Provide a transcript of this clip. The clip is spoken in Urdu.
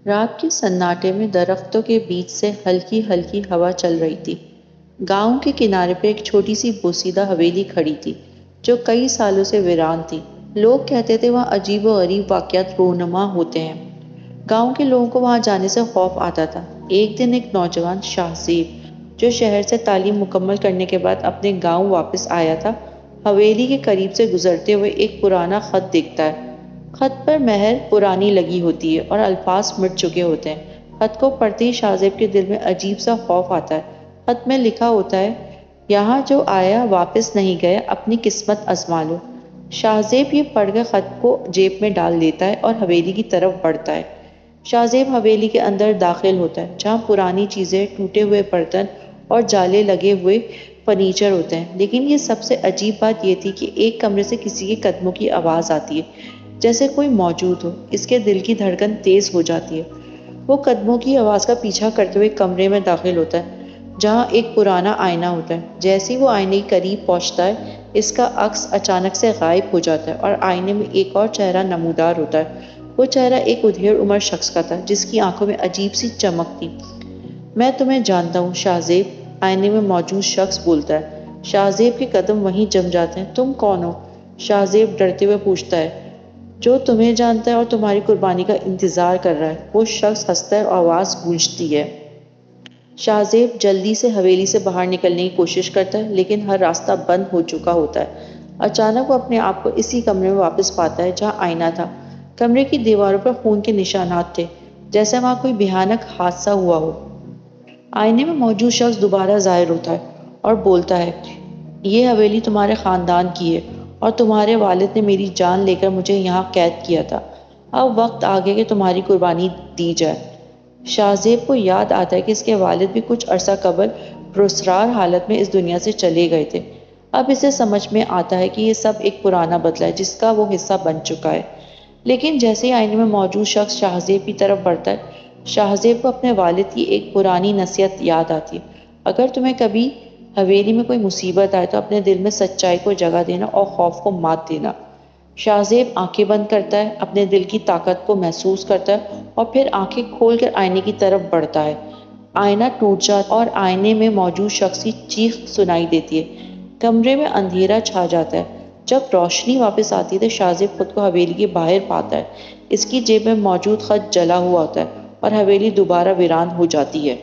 رات کے سناٹے میں درختوں کے بیچ سے ہلکی ہلکی ہوا چل رہی تھی۔ گاؤں کے کنارے پہ ایک چھوٹی سی بوسیدہ حویلی کھڑی تھی جو کئی سالوں سے ویران تھی۔ لوگ کہتے تھے وہاں عجیب و غریب واقعات رونما ہوتے ہیں۔ گاؤں کے لوگوں کو وہاں جانے سے خوف آتا تھا۔ ایک دن ایک نوجوان شاہ زیب جو شہر سے تعلیم مکمل کرنے کے بعد اپنے گاؤں واپس آیا تھا، حویلی کے قریب سے گزرتے ہوئے ایک پرانا خط دیکھتا ہے۔ خط پر مہر پرانی لگی ہوتی ہے اور الفاظ مٹ چکے ہوتے ہیں۔ خط کو پڑھتے ہی شاہ زیب کے دل میں عجیب سا خوف آتا ہے۔ خط میں لکھا ہوتا ہے، یہاں جو آیا واپس نہیں گیا، اپنی قسمت آزما لو۔ شاہ زیب یہ پڑھ کر خط کو جیب میں ڈال دیتا ہے اور حویلی کی طرف بڑھتا ہے۔ شاہ زیب حویلی کے اندر داخل ہوتا ہے جہاں پرانی چیزیں، ٹوٹے ہوئے برتن اور جالے لگے ہوئے فرنیچر ہوتے ہیں۔ لیکن یہ سب سے عجیب بات یہ تھی کہ ایک کمرے سے کسی کے قدموں کی آواز آتی ہے، جیسے کوئی موجود ہو۔ اس کے دل کی دھڑکن تیز ہو جاتی ہے۔ وہ قدموں کی آواز کا پیچھا کرتے ہوئے کمرے میں داخل ہوتا ہے جہاں ایک پرانا آئینہ ہوتا ہے۔ جیسے ہی وہ آئینے کے قریب پہنچتا ہے، اس کا عکس اچانک سے غائب ہو جاتا ہے اور آئینے میں ایک اور چہرہ نمودار ہوتا ہے۔ وہ چہرہ ایک ادھیڑ عمر شخص کا تھا جس کی آنکھوں میں عجیب سی چمک تھی۔ میں تمہیں جانتا ہوں شاہ زیب، آئینے میں موجود شخص بولتا ہے۔ شاہ زیب کے قدم وہیں جم جاتے ہیں۔ تم کون ہو؟ شاہ زیب ڈرتے ہوئے پوچھتا ہے۔ جو تمہیں جانتا ہے اور تمہاری قربانی کا انتظار کر رہا ہے۔ وہ شخص ہنستا ہے اور آواز گونجتی ہے۔ شاہ زیب جلدی سے حویلی سے باہر نکلنے کی کوشش کرتا ہے لیکن ہر راستہ بند ہو چکا ہوتا ہے۔ اچانک وہ اپنے آپ کو اسی کمرے میں واپس پاتا ہے جہاں آئینہ تھا۔ کمرے کی دیواروں پر خون کے نشانات تھے، جیسے وہاں کوئی بھیانک حادثہ ہوا ہو۔ آئینے میں موجود شخص دوبارہ ظاہر ہوتا ہے اور بولتا ہے، یہ حویلی تمہارے خاندان کی ہے اور تمہارے والد نے میری جان لے کر مجھے یہاں قید کیا تھا۔ اب وقت آ گیا کہ تمہاری قربانی دی جائے۔ شاہ زیب کو یاد آتا ہے کہ اس کے والد بھی کچھ عرصہ قبل پراسرار حالت میں اس دنیا سے چلے گئے تھے۔ اب اسے سمجھ میں آتا ہے کہ یہ سب ایک پرانا بدلہ ہے جس کا وہ حصہ بن چکا ہے۔ لیکن جیسے ہی آئینے میں موجود شخص شاہ زیب کی طرف بڑھتا ہے، شاہ زیب کو اپنے والد کی ایک پرانی نصیحت یاد آتی ہے، اگر تمہیں کبھی حویلی میں کوئی مصیبت آئے تو اپنے دل میں سچائی کو جگہ دینا اور خوف کو مات دینا۔ شاہ زیب آنکھیں بند کرتا ہے، اپنے دل کی طاقت کو محسوس کرتا ہے اور پھر آنکھیں کھول کر آئینے کی طرف بڑھتا ہے۔ آئینہ ٹوٹ جاتا ہے اور آئینے میں موجود شخص کی چیخ سنائی دیتی ہے۔ کمرے میں اندھیرا چھا جاتا ہے۔ جب روشنی واپس آتی ہے تو شاہ زیب خود کو حویلی کے باہر پاتا ہے۔ اس کی جیب میں موجود خط جلا ہوا ہوتا ہے اور حویلی دوبارہ ویران ہو جاتی ہے۔